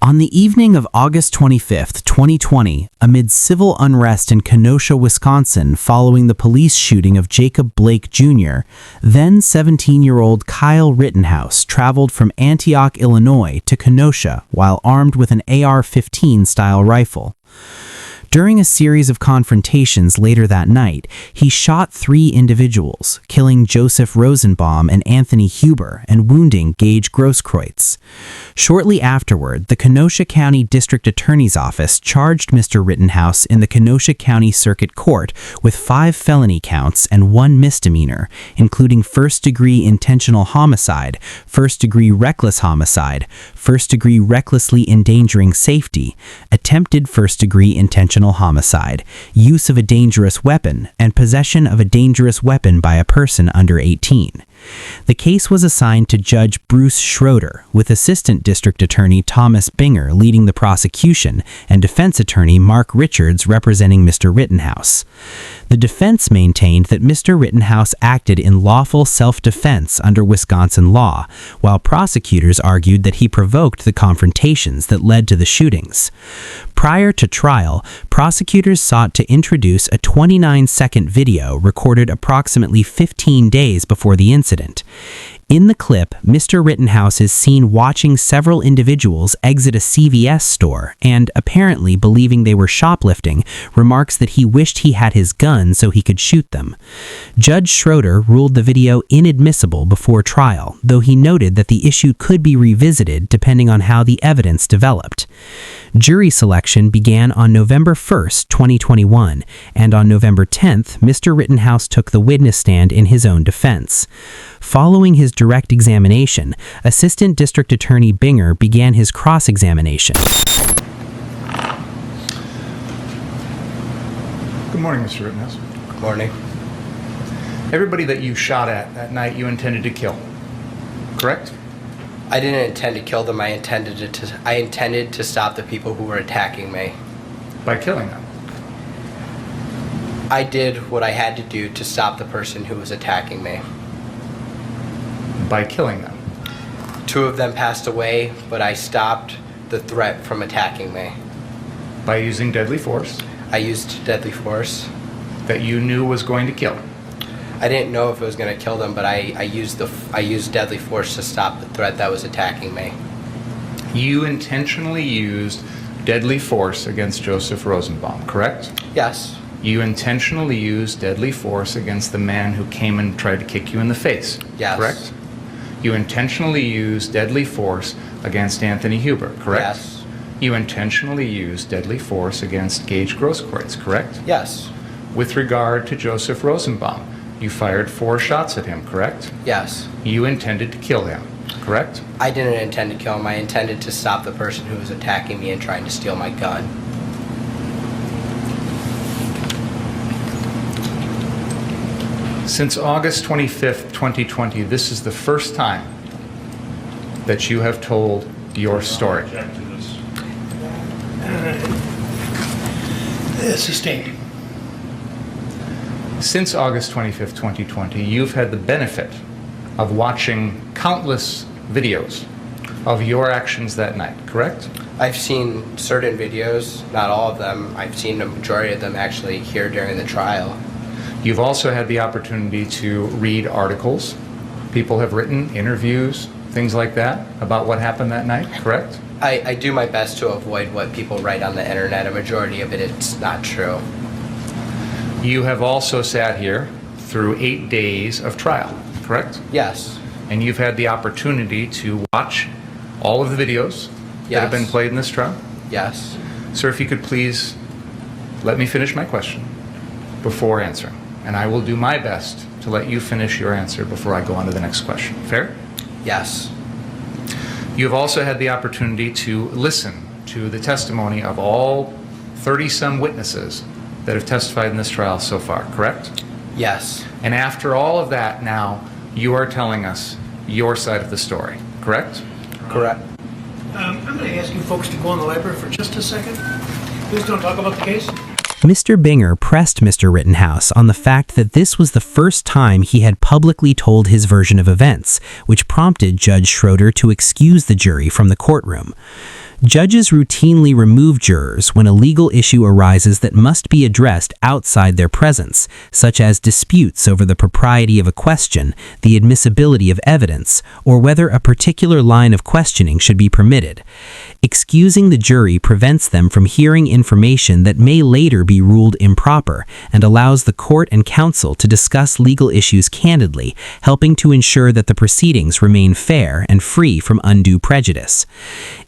On the evening of August 25, 2020, amid civil unrest in Kenosha, Wisconsin following the police shooting of Jacob Blake Jr., then 17-year-old Kyle Rittenhouse traveled from Antioch, Illinois to Kenosha while armed with an AR-15 style rifle. During a series of confrontations later that night, he shot 3 individuals, killing Joseph Rosenbaum and Anthony Huber and wounding Gage Grosskreutz. Shortly afterward, the Kenosha County District Attorney's Office charged Mr. Rittenhouse in the Kenosha County Circuit Court with 5 felony counts and 1 misdemeanor, including first-degree intentional homicide, first-degree reckless homicide, first-degree recklessly endangering safety, attempted first-degree intentional homicide, use of a dangerous weapon, and possession of a dangerous weapon by a person under 18. The case was assigned to Judge Bruce Schroeder, with Assistant District Attorney Thomas Binger leading the prosecution and Defense Attorney Mark Richards representing Mr. Rittenhouse. The defense maintained that Mr. Rittenhouse acted in lawful self-defense under Wisconsin law, while prosecutors argued that he provoked the confrontations that led to the shootings. Prior to trial, prosecutors sought to introduce a 29-second video recorded approximately 15 days before the incident. In the clip, Mr. Rittenhouse is seen watching several individuals exit a CVS store and, apparently believing they were shoplifting, remarks that he wished he had his gun so he could shoot them. Judge Schroeder ruled the video inadmissible before trial, though he noted that the issue could be revisited depending on how the evidence developed. Jury selection began on November 1, 2021, and on November 10th, Mr. Rittenhouse took the witness stand in his own defense. Following his direct examination, Assistant District Attorney Binger began his cross-examination. Good morning, Mr. Rittenhouse. Good morning. Everybody that you shot at that night you intended to kill, correct? I didn't intend to kill them. I intended to stop the people who were attacking me. By killing them? I did what I had to do to stop the person who was attacking me. By killing them? 2 of them passed away, but I stopped the threat from attacking me. By using deadly force? I used deadly force. That you knew was going to kill? I didn't know if it was going to kill them, but I used deadly force to stop the threat that was attacking me. You intentionally used deadly force against Joseph Rosenbaum, correct? Yes. You intentionally used deadly force against the man who came and tried to kick you in the face, yes. Correct? You intentionally used deadly force against Anthony Huber, correct? Yes. You intentionally used deadly force against Gage Grosskreutz, correct? Yes. With regard to Joseph Rosenbaum, you fired 4 shots at him, correct? Yes. You intended to kill him, correct? I didn't intend to kill him. I intended to stop the person who was attacking me and trying to steal my gun. Since August 25th, 2020, this is the first time that you have told your story. Sustained. Since August 25th, 2020, you've had the benefit of watching countless videos of your actions that night, correct? I've seen certain videos, not all of them. I've seen the majority of them actually here during the trial. You've also had the opportunity to read articles. People have written interviews, things like that, about what happened that night, correct? I do my best to avoid what people write on the internet. A majority of it's not true. You have also sat here through 8 days of trial, correct? Yes. And you've had the opportunity to watch all of the videos that have been played in this trial? Yes. Sir, if you could please let me finish my question before answering. And I will do my best to let you finish your answer before I go on to the next question. Fair? Yes. You have also had the opportunity to listen to the testimony of all 30-some witnesses that have testified in this trial so far, correct? Yes. And after all of that, now you are telling us your side of the story, correct? Correct. I'm going to ask you folks to go in the library for just a second. Please don't talk about the case. Mr. Binger pressed Mr. Rittenhouse on the fact that this was the first time he had publicly told his version of events, which prompted Judge Schroeder to excuse the jury from the courtroom. Judges routinely remove jurors when a legal issue arises that must be addressed outside their presence, such as disputes over the propriety of a question, the admissibility of evidence, or whether a particular line of questioning should be permitted. Excusing the jury prevents them from hearing information that may later be ruled improper and allows the court and counsel to discuss legal issues candidly, helping to ensure that the proceedings remain fair and free from undue prejudice.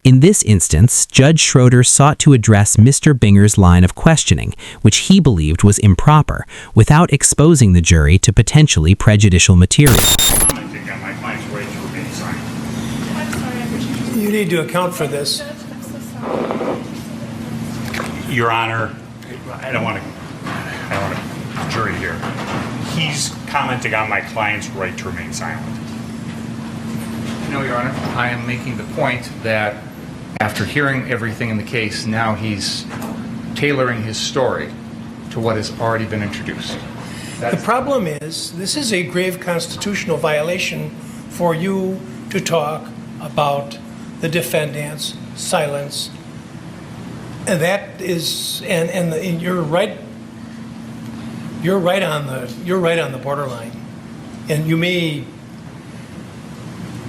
In this instance, Judge Schroeder sought to address Mr. Binger's line of questioning, which he believed was improper, without exposing the jury to potentially prejudicial material. Commenting on my client's right to remain silent. You need to account for this. Your Honor, I don't want the jury to hear. He's commenting on my client's right to remain silent. No, Your Honor. I am making the point that after hearing everything in the case, now he's tailoring his story to what has already been introduced. The problem is, this is a grave constitutional violation for you to talk about the defendant's silence. And that is, and you're right on the borderline. And you may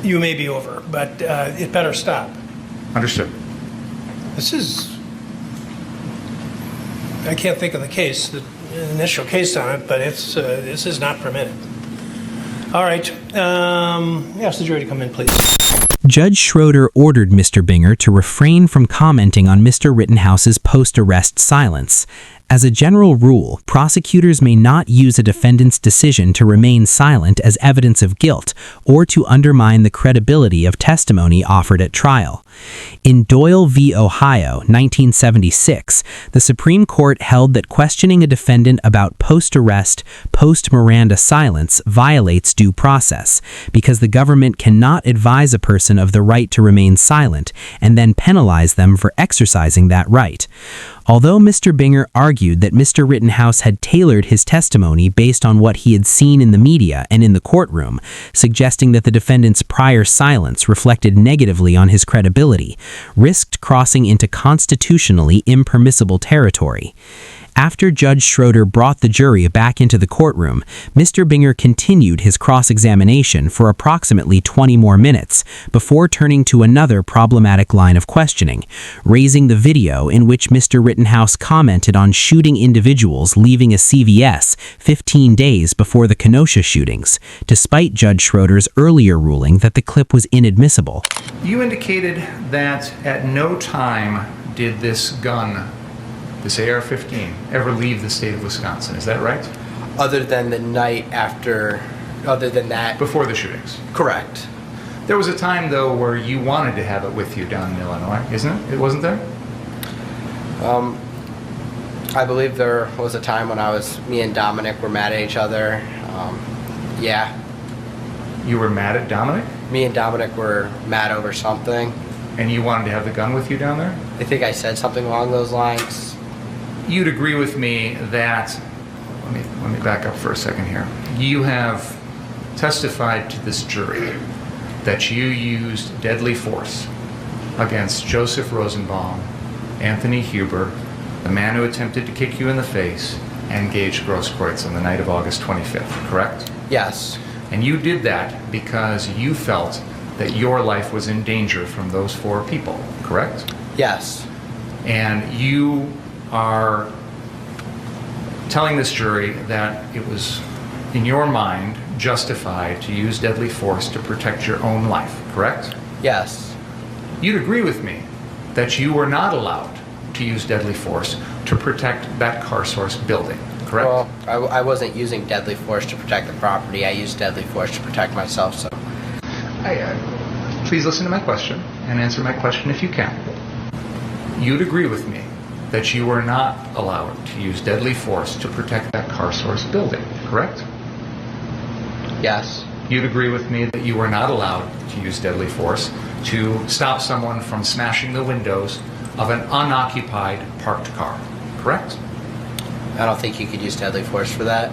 be over, but it better stop. Understood. This is, I can't think of the case, the initial case on it, but this is not permitted. All right. Ask the jury to come in, please. Judge Schroeder ordered Mr. Binger to refrain from commenting on Mr. Rittenhouse's post-arrest silence. As a general rule, prosecutors may not use a defendant's decision to remain silent as evidence of guilt or to undermine the credibility of testimony offered at trial. In Doyle v. Ohio, 1976, the Supreme Court held that questioning a defendant about post-arrest, post-Miranda silence violates due process because the government cannot advise a person of the right to remain silent and then penalize them for exercising that right. Although Mr. Binger argued that Mr. Rittenhouse had tailored his testimony based on what he had seen in the media and in the courtroom, suggesting that the defendant's prior silence reflected negatively on his credibility, risked crossing into constitutionally impermissible territory. After Judge Schroeder brought the jury back into the courtroom, Mr. Binger continued his cross-examination for approximately 20 more minutes before turning to another problematic line of questioning, raising the video in which Mr. Rittenhouse commented on shooting individuals leaving a CVS 15 days before the Kenosha shootings, despite Judge Schroeder's earlier ruling that the clip was inadmissible. You indicated that at no time did this gun, this AR-15, ever leave the state of Wisconsin. Is that right? Other than the night after, other than that. Before the shootings? Correct. There was a time, though, where you wanted to have it with you down in Illinois, isn't it? It wasn't there? I believe there was a time when me and Dominic were mad at each other. Yeah. You were mad at Dominic? Me and Dominic were mad over something. And you wanted to have the gun with you down there? I think I said something along those lines. You'd agree with me that, let me back up for a second here. You have testified to this jury that you used deadly force against Joseph Rosenbaum, Anthony Huber, the man who attempted to kick you in the face, and Gage Grosskreutz on the night of August 25th, correct? Yes. And you did that because you felt that your life was in danger from those four people, correct? Yes. And you are telling this jury that it was, in your mind, justified to use deadly force to protect your own life, correct? Yes. You'd agree with me that you were not allowed to use deadly force to protect that CarSource building, correct? Well, I wasn't using deadly force to protect the property. I used deadly force to protect myself, so. Please listen to my question and answer my question if you can. You'd agree with me that you were not allowed to use deadly force to protect that CarSource building, correct? Yes. You'd agree with me that you were not allowed to use deadly force to stop someone from smashing the windows of an unoccupied parked car, correct? I don't think you could use deadly force for that.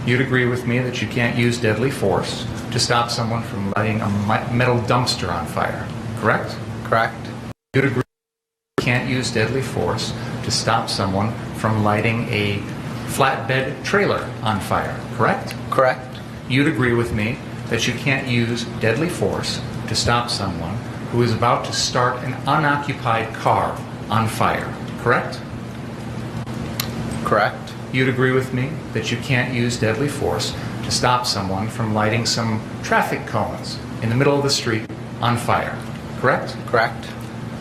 You'd agree with me that you can't use deadly force to stop someone from lighting a metal dumpster on fire, correct? Correct? You'd agree you can't use deadly force to stop someone from lighting a flatbed trailer on fire, correct? Correct? You'd agree with me that you can't use deadly force to stop someone who is about to start an unoccupied car on fire, correct? Correct? You'd agree with me that you can't use deadly force to stop someone from lighting some traffic cones in the middle of the street on fire, correct? Correct?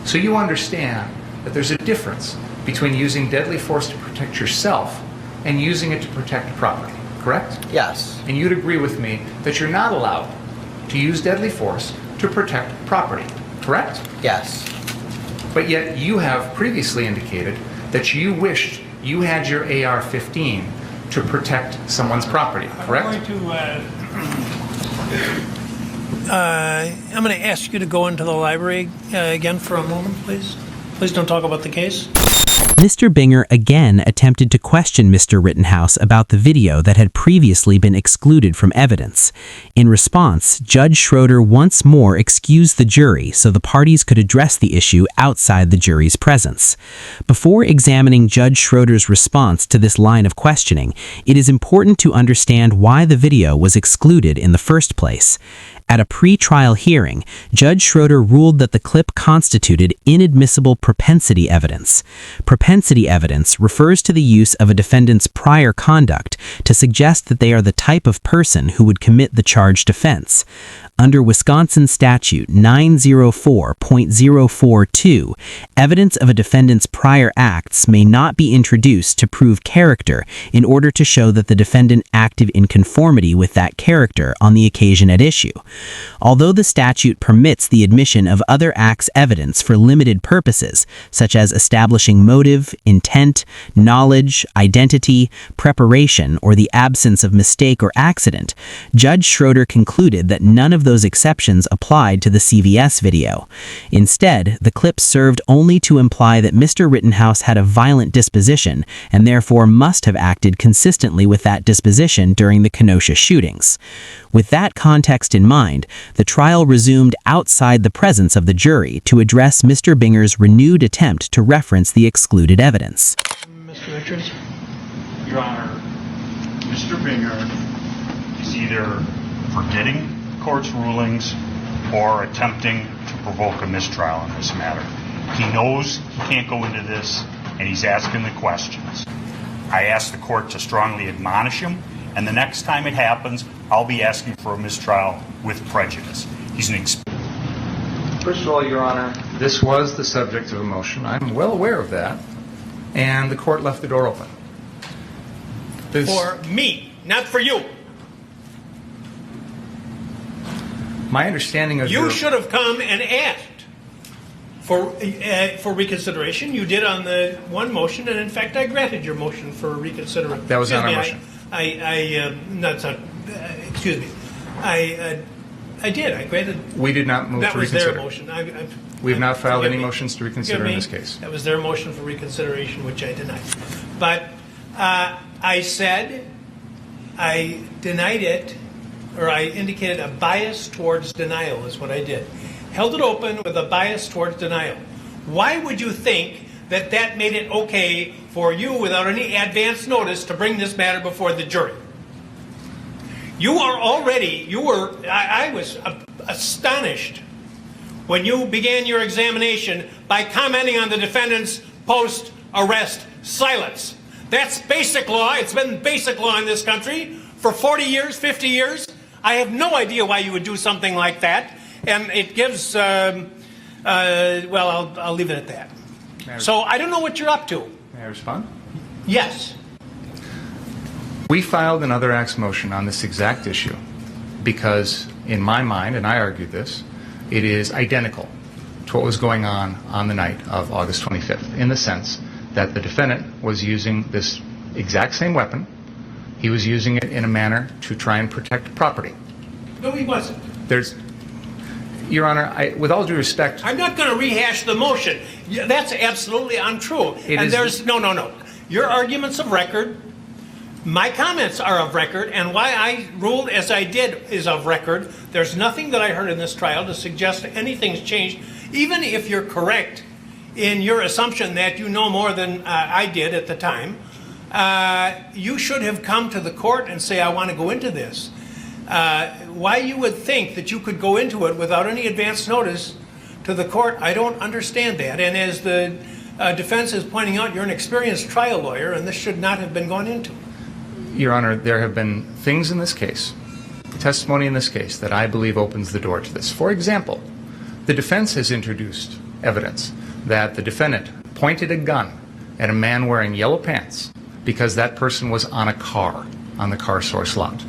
So you understand that there's a difference between using deadly force to protect yourself and using it to protect property, correct? Yes. And you'd agree with me that you're not allowed to use deadly force to protect property, correct? Yes. But yet you have previously indicated that you wished you had your AR-15 to protect someone's property, correct? I'm going to ask you to go into the library again for a moment, please. Please don't talk about the case. Mr. Binger again attempted to question Mr. Rittenhouse about the video that had previously been excluded from evidence. In response, Judge Schroeder once more excused the jury so the parties could address the issue outside the jury's presence. Before examining Judge Schroeder's response to this line of questioning, it is important to understand why the video was excluded in the first place. At a pre-trial hearing, Judge Schroeder ruled that the clip constituted inadmissible propensity evidence. Propensity evidence refers to the use of a defendant's prior conduct to suggest that they are the type of person who would commit the charged offense. Under Wisconsin Statute 904.042, evidence of a defendant's prior acts may not be introduced to prove character in order to show that the defendant acted in conformity with that character on the occasion at issue. Although the statute permits the admission of other acts' evidence for limited purposes, such as establishing motive, intent, knowledge, identity, preparation, or the absence of mistake or accident, Judge Schroeder concluded that none of those exceptions applied to the CVS video. Instead, the clip served only to imply that Mr. Rittenhouse had a violent disposition and therefore must have acted consistently with that disposition during the Kenosha shootings. With that context in mind, the trial resumed outside the presence of the jury to address Mr. Binger's renewed attempt to reference the excluded evidence. Mr. Richards? Your Honor, Mr. Binger is either forgetting court's rulings or attempting to provoke a mistrial in this matter. He knows he can't go into this, and he's asking the questions. I asked the court to strongly admonish him, and the next time it happens, I'll be asking for a mistrial with prejudice. He's an First of all, Your Honor, this was the subject of a motion. I'm well aware of that, and the court left the door open. For me, not for you. My understanding of You should have come and asked for reconsideration. You did on the one motion, and in fact, I granted your motion for reconsideration. That was not our motion. Excuse me. I did. I granted. We did not move that to was reconsider. Their motion. We have not filed any me. motions to reconsider in this case. That was their motion for reconsideration, which I denied. But I said I denied it, or I indicated a bias towards denial is what I did. Held it open with a bias towards denial. Why would you think that that made it okay for you, without any advance notice, to bring this matter before the jury? I was astonished when you began your examination by commenting on the defendant's post-arrest silence. That's basic law. It's been basic law in this country for 40 years, 50 years. I have no idea why you would do something like that. And it gives, I'll leave it at that. So I don't know what you're up to. May I respond? Yes. We filed another acts motion on this exact issue because, in my mind, and I argued this, it is identical to what was going on the night of August 25th, in the sense that the defendant was using this exact same weapon. He was using it in a manner to try and protect property. No, he wasn't. Your Honor, with all due respect... I'm not going to rehash the motion. That's absolutely untrue. No. your argument's of record. My comments are of record, and why I ruled as I did is of record. There's nothing that I heard in this trial to suggest anything's changed. Even if you're correct in your assumption that you know more than I did at the time, you should have come to the court and say, I want to go into this. Why you would think that you could go into it without any advance notice to the court, I don't understand that. And as the defense is pointing out, you're an experienced trial lawyer, and this should not have been gone into. Your Honor, there have been things in this case, testimony in this case, that I believe opens the door to this. For example, the defense has introduced evidence that the defendant pointed a gun at a man wearing yellow pants because that person was on a car on the car source lot.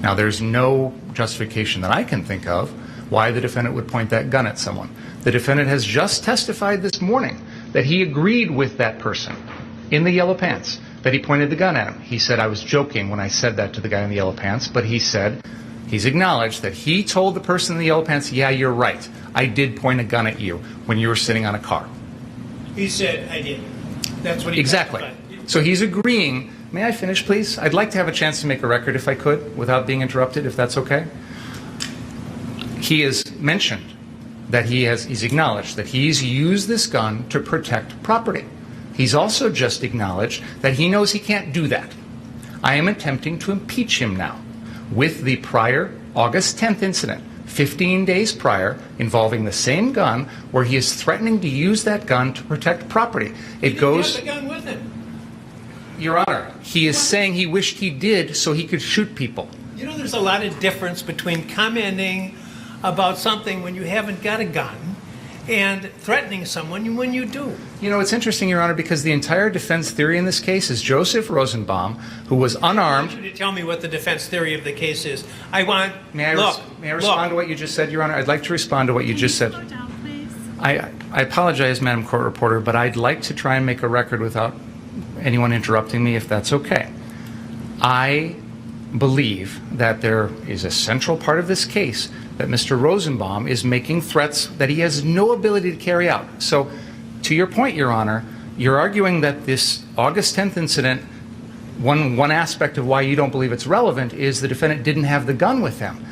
Now, there's no justification that I can think of why the defendant would point that gun at someone. The defendant has just testified this morning that he agreed with that person in the yellow pants, that he pointed the gun at him. He said, I was joking when I said that to the guy in the yellow pants, but he said, he's acknowledged that he told the person in the yellow pants, yeah, you're right. I did point a gun at you when you were sitting on a car. He said, I did. That's what he Exactly. testified. So he's agreeing. May I finish, please? I'd like to have a chance to make a record if I could, without being interrupted, if that's okay. He has mentioned that he's acknowledged that he's used this gun to protect property. He's also just acknowledged that he knows he can't do that. I am attempting to impeach him now with the prior August 10th incident, 15 days prior, involving the same gun, where he is threatening to use that gun to protect property. It goes... He had the gun with him. Your Honor, he is saying he wished he did so he could shoot people. You know, there's a lot of difference between commenting about something when you haven't got a gun and threatening someone when you do. You know, it's interesting, Your Honor, because the entire defense theory in this case is Joseph Rosenbaum, who was unarmed. I want you to tell me what the defense theory of the case is. I want... May I respond to what you just said, Your Honor? I'd like to respond to what you just said. Slow down, please. I apologize, Madam Court Reporter, but I'd like to try and make a record without anyone interrupting me, if that's okay. I believe that there is a central part of this case that Mr. Rosenbaum is making threats that he has no ability to carry out. So, to your point, Your Honor, you're arguing that this August 10th incident, one aspect of why you don't believe it's relevant is the defendant didn't have the gun with him.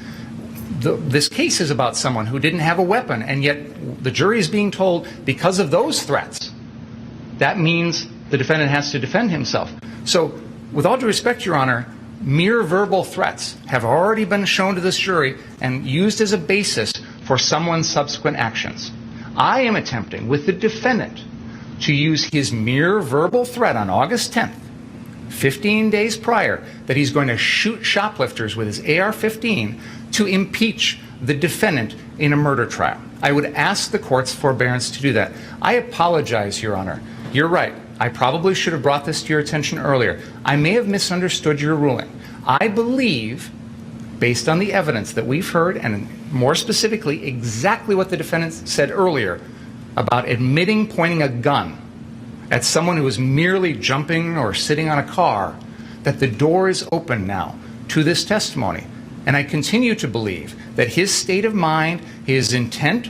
This case is about someone who didn't have a weapon, and yet the jury is being told because of those threats, that means the defendant has to defend himself. So, with all due respect, Your Honor, mere verbal threats have already been shown to this jury and used as a basis for someone's subsequent actions. I am attempting, with the defendant, to use his mere verbal threat on August 10th, 15 days prior, that he's going to shoot shoplifters with his AR-15 to impeach the defendant in a murder trial. I would ask the court's forbearance to do that. I apologize, Your Honor. You're right. I probably should have brought this to your attention earlier. I may have misunderstood your ruling. I believe, based on the evidence that we've heard, and more specifically, exactly what the defendant said earlier about admitting pointing a gun at someone who was merely jumping or sitting on a car, that the door is open now to this testimony. And I continue to believe that his state of mind, his intent,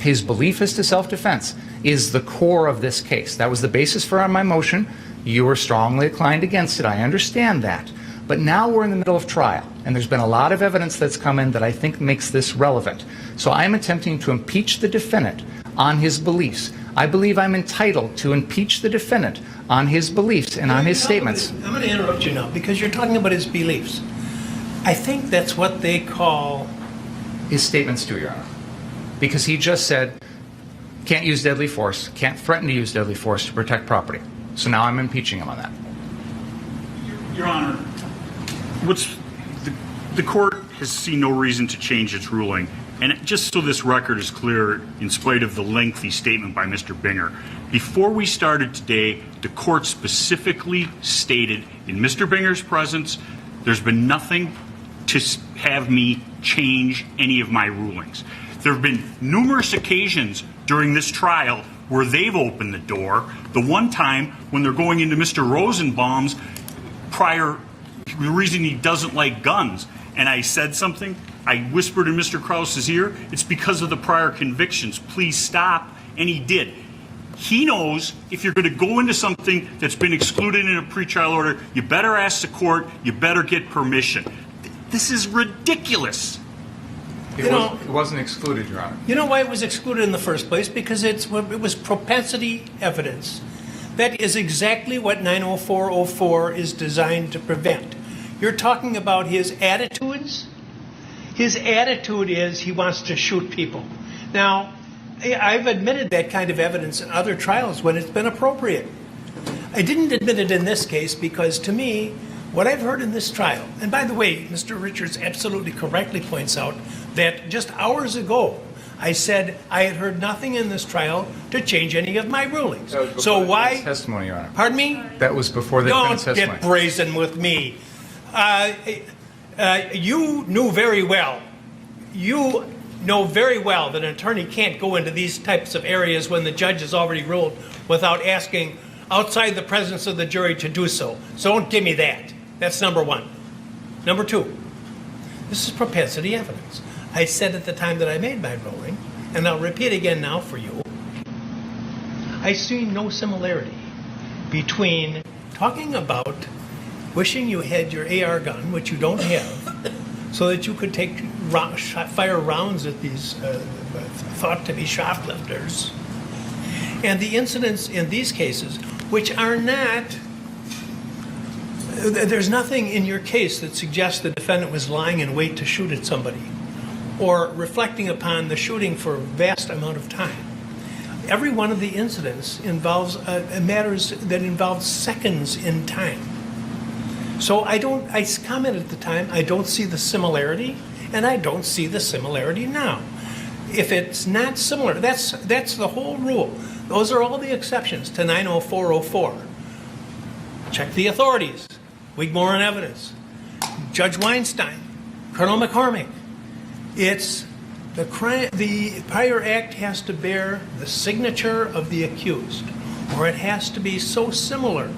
his belief as to self-defense is the core of this case. That was the basis for my motion. You were strongly inclined against it. I understand that. But now we're in the middle of trial, and there's been a lot of evidence that's come in that I think makes this relevant. So I'm attempting to impeach the defendant on his beliefs. I believe I'm entitled to impeach the defendant on his beliefs and on his statements. I'm going to interrupt you now because you're talking about his beliefs. I think that's what they call... His statements too, Your Honor. Because he just said, can't use deadly force, can't threaten to use deadly force to protect property. So now I'm impeaching him on that. Your Honor, the court has seen no reason to change its ruling. And just so this record is clear, in spite of the lengthy statement by Mr. Binger, before we started today, the court specifically stated in Mr. Binger's presence, there's been nothing to have me change any of my rulings. There have been numerous occasions during this trial where they've opened the door. The one time when they're going into Mr. Rosenbaum's prior, the reason he doesn't like guns, and I said something, I whispered in Mr. Krause's ear, it's because of the prior convictions. Please stop. And he did. He knows if you're going to go into something that's been excluded in a pretrial order, you better ask the court, you better get permission. This is ridiculous. It wasn't excluded, Your Honor. You know why it was excluded in the first place? Because it was propensity evidence. That is exactly what 90404 is designed to prevent. You're talking about his attitudes. His attitude is he wants to shoot people. Now, I've admitted that kind of evidence in other trials when it's been appropriate. I didn't admit it in this case because, to me, what I've heard in this trial, and by the way, Mr. Richards absolutely correctly points out that just hours ago, I said I had heard nothing in this trial to change any of my rulings. So why? Testimony, Your Honor. Pardon me? That was before the defense Don't testimony. get brazen with me. You knew very well. You know very well that an attorney can't go into these types of areas when the judge has already ruled without asking outside the presence of the jury to do so. So don't give me that. That's number one. Number two, this is propensity evidence. I said at the time that I made my ruling, and I'll repeat again now for you, I see no similarity between talking about wishing you had your AR gun, which you don't have, so that you could fire rounds at these thought to be shoplifters, and the incidents in these cases, which are not, there's nothing in your case that suggests the defendant was lying in wait to shoot at somebody or reflecting upon the shooting for a vast amount of time. Every one of the incidents involves matters that involve seconds in time. So I commented at the time, I don't see the similarity, and I don't see the similarity now. If it's not similar, that's the whole rule. Those are all the exceptions to 90404. Check the authorities. Wigmore and evidence. Judge Weinstein. Colonel McCormick. It's the crime. The prior act has to bear the signature of the accused, or it has to be so similar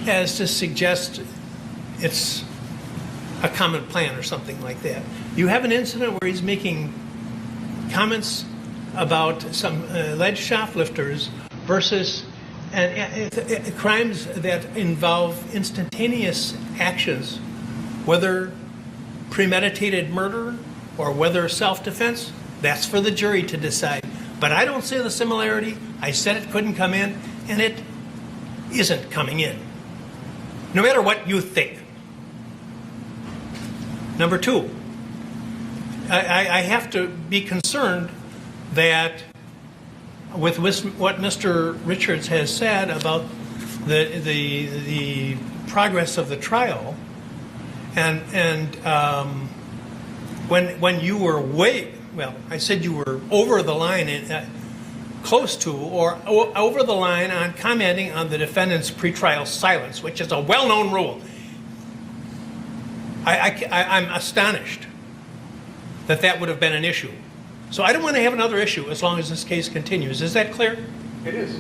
as to suggest it's a common plan or something like that. You have an incident where he's making comments about some alleged shoplifters versus crimes that involve instantaneous actions, whether premeditated murder or whether self-defense. That's for the jury to decide. But I don't see the similarity. I said it couldn't come in, and it isn't coming in, no matter what you think. Number two, I have to be concerned that with what Mr. Richards has said about the progress of the trial, and when you were I said you were over the line, close to or over the line on commenting on the defendant's pretrial silence, which is a well-known rule. I'm astonished that would have been an issue. So I don't want to have another issue as long as this case continues. Is that clear? It is.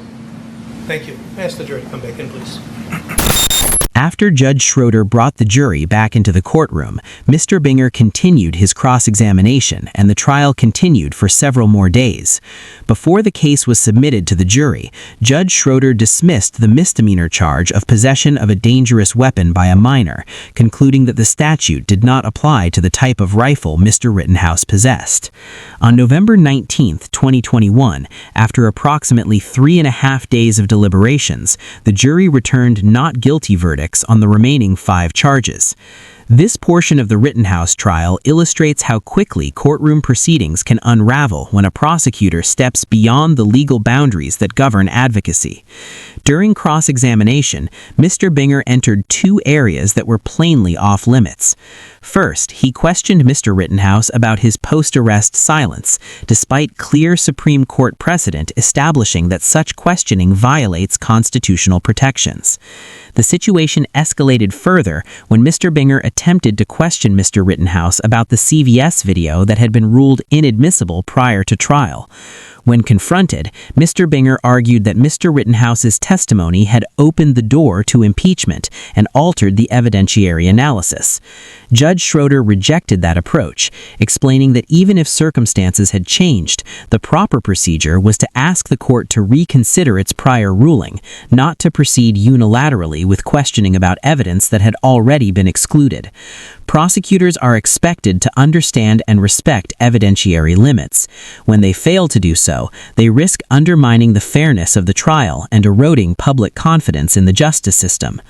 Thank you. Ask the jury to come back in, please. After Judge Schroeder brought the jury back into the courtroom, Mr. Binger continued his cross-examination, and the trial continued for several more days. Before the case was submitted to the jury, Judge Schroeder dismissed the misdemeanor charge of possession of a dangerous weapon by a minor, concluding that the statute did not apply to the type of rifle Mr. Rittenhouse possessed. On November 19, 2021, after approximately 3.5 days of deliberations, the jury returned not guilty verdicts on the remaining 5 charges. This portion of the Rittenhouse trial illustrates how quickly courtroom proceedings can unravel when a prosecutor steps beyond the legal boundaries that govern advocacy. During cross-examination, Mr. Binger entered 2 areas that were plainly off-limits. First, he questioned Mr. Rittenhouse about his post-arrest silence, despite clear Supreme Court precedent establishing that such questioning violates constitutional protections. The situation escalated further when Mr. Binger attempted to question Mr. Rittenhouse about the CVS video that had been ruled inadmissible prior to trial. When confronted, Mr. Binger argued that Mr. Rittenhouse's testimony had opened the door to impeachment and altered the evidentiary analysis. Judge Schroeder rejected that approach, explaining that even if circumstances had changed, the proper procedure was to ask the court to reconsider its prior ruling, not to proceed unilaterally with questioning about evidence that had already been excluded. Prosecutors are expected to understand and respect evidentiary limits. When they fail to do so, they risk undermining the fairness of the trial and eroding public confidence in the justice system.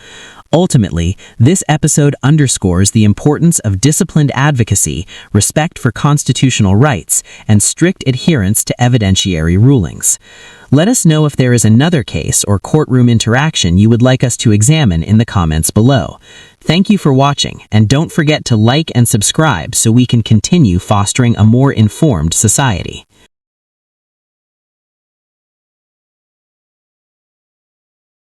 Ultimately, this episode underscores the importance of disciplined advocacy, respect for constitutional rights, and strict adherence to evidentiary rulings. Let us know if there is another case or courtroom interaction you would like us to examine in the comments below. Thank you for watching, and don't forget to like and subscribe so we can continue fostering a more informed society.